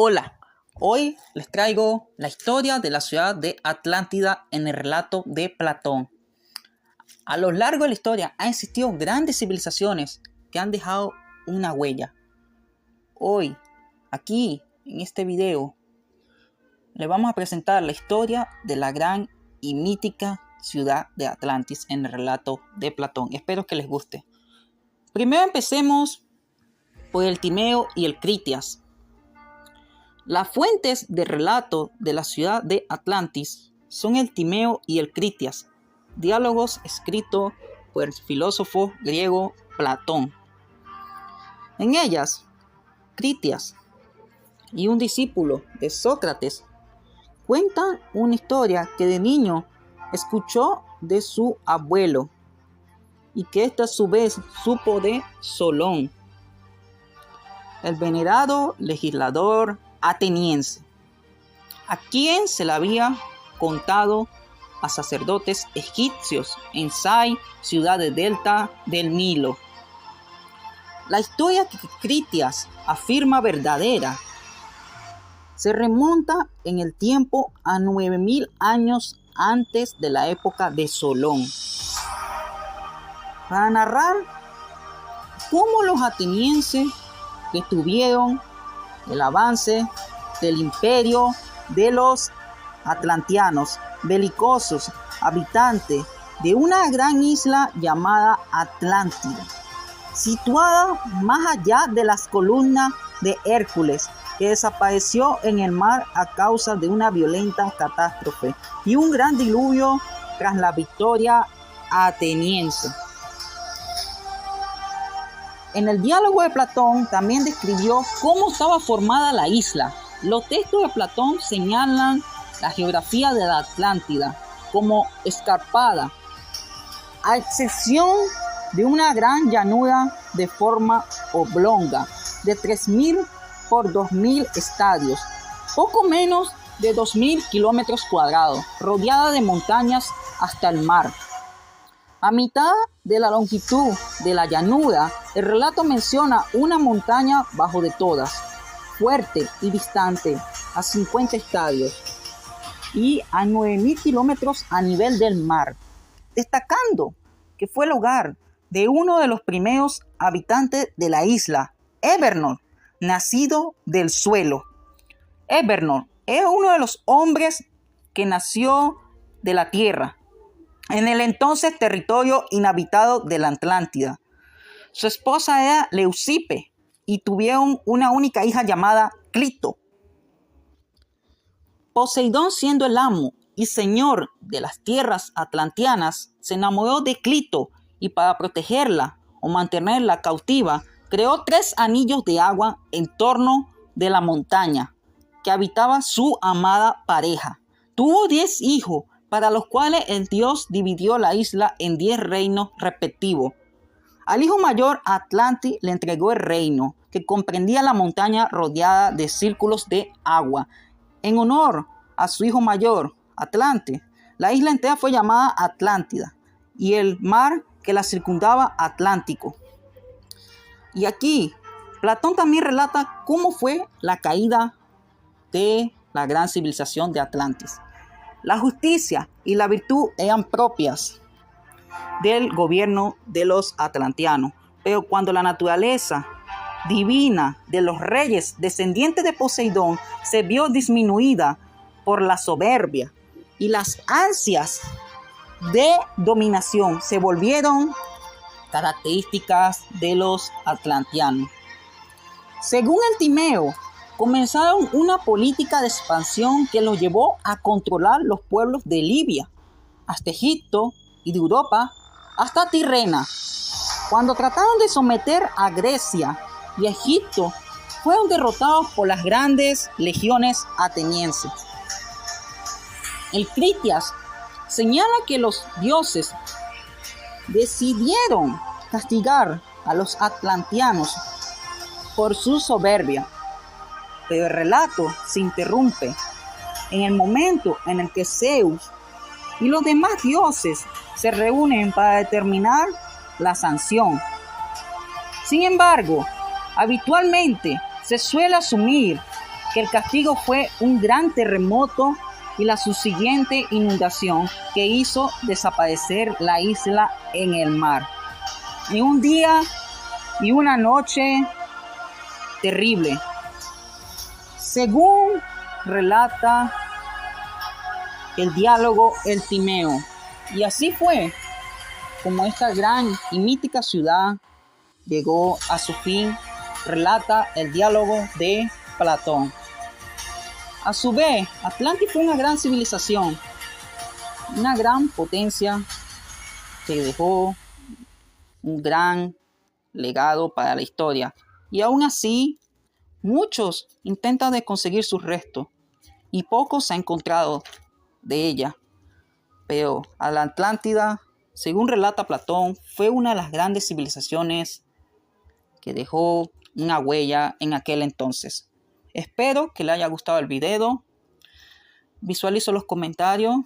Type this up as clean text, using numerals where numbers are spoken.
Hola, hoy les traigo la historia de la ciudad de Atlántida en el relato de Platón. A lo largo de la historia han existido grandes civilizaciones que han dejado una huella. Hoy, aquí, en este video, les vamos a presentar la historia de la gran y mítica ciudad de Atlantis en el relato de Platón. Espero que les guste. Primero empecemos por el Timeo y el Critias. Las fuentes del relato de la ciudad de Atlantis son el Timeo y el Critias, diálogos escritos por el filósofo griego Platón. En ellas, Critias y un discípulo de Sócrates cuentan una historia que de niño escuchó de su abuelo y que éste a su vez supo de Solón, el venerado legislador ateniense, a quien se le había contado a sacerdotes egipcios en Sai, ciudad de delta del Nilo. La historia que Critias afirma verdadera se remonta en el tiempo a 9000 años antes de la época de Solón, para narrar cómo los atenienses detuvieron el avance del imperio de los atlantianos, belicosos habitantes de una gran isla llamada Atlántida, situada más allá de las columnas de Hércules, que desapareció en el mar a causa de una violenta catástrofe y un gran diluvio tras la victoria ateniense. En el diálogo de Platón también describió cómo estaba formada la isla. Los textos de Platón señalan la geografía de la Atlántida como escarpada, a excepción de una gran llanura de forma oblonga de 3000 por 2000 estadios, poco menos de 2000 kilómetros cuadrados, rodeada de montañas hasta el mar. A mitad de la longitud de la llanura, el relato menciona una montaña bajo de todas, fuerte y distante, a 50 estadios y a 9000 kilómetros a nivel del mar, destacando que fue el hogar de uno de los primeros habitantes de la isla, Evernor, nacido del suelo. Evernor es uno de los hombres que nació de la tierra en el entonces territorio inhabitado de la Atlántida. Su esposa era Leucippe y tuvieron una única hija llamada Clito. Poseidón, siendo el amo y señor de las tierras atlantianas, se enamoró de Clito y para protegerla o mantenerla cautiva, creó 3 anillos de agua en torno de la montaña que habitaba su amada pareja. Tuvo 10 hijos, para los cuales el dios dividió la isla en 10 reinos respectivos. Al hijo mayor, Atlantis, le entregó el reino, que comprendía la montaña rodeada de círculos de agua. En honor a su hijo mayor, Atlantis, la isla entera fue llamada Atlántida, y el mar que la circundaba Atlántico. Y aquí, Platón también relata cómo fue la caída de la gran civilización de Atlantis. La justicia y la virtud eran propias del gobierno de los atlantianos, pero cuando la naturaleza divina de los reyes descendientes de Poseidón se vio disminuida por la soberbia y las ansias de dominación, se volvieron características de los atlantianos. Según el Timeo, comenzaron una política de expansión que los llevó a controlar los pueblos de Libia, hasta Egipto y de Europa, hasta Tirrena. Cuando trataron de someter a Grecia y a Egipto, fueron derrotados por las grandes legiones atenienses. El Critias señala que los dioses decidieron castigar a los atlantianos por su soberbia. Pero el relato se interrumpe en el momento en el que Zeus y los demás dioses se reúnen para determinar la sanción. Sin embargo, habitualmente se suele asumir que el castigo fue un gran terremoto y la subsiguiente inundación que hizo desaparecer la isla en el mar. En un día y una noche terrible. Según relata el diálogo El Timeo. Y así fue como esta gran y mítica ciudad llegó a su fin, relata el diálogo de Platón. A su vez, Atlantis fue una gran civilización, una gran potencia que dejó un gran legado para la historia. Y aún así, muchos intentan de conseguir sus restos y poco se ha encontrado de ella. Pero a la Atlántida, según relata Platón, fue una de las grandes civilizaciones que dejó una huella en aquel entonces. Espero que le haya gustado el video. Visualizo los comentarios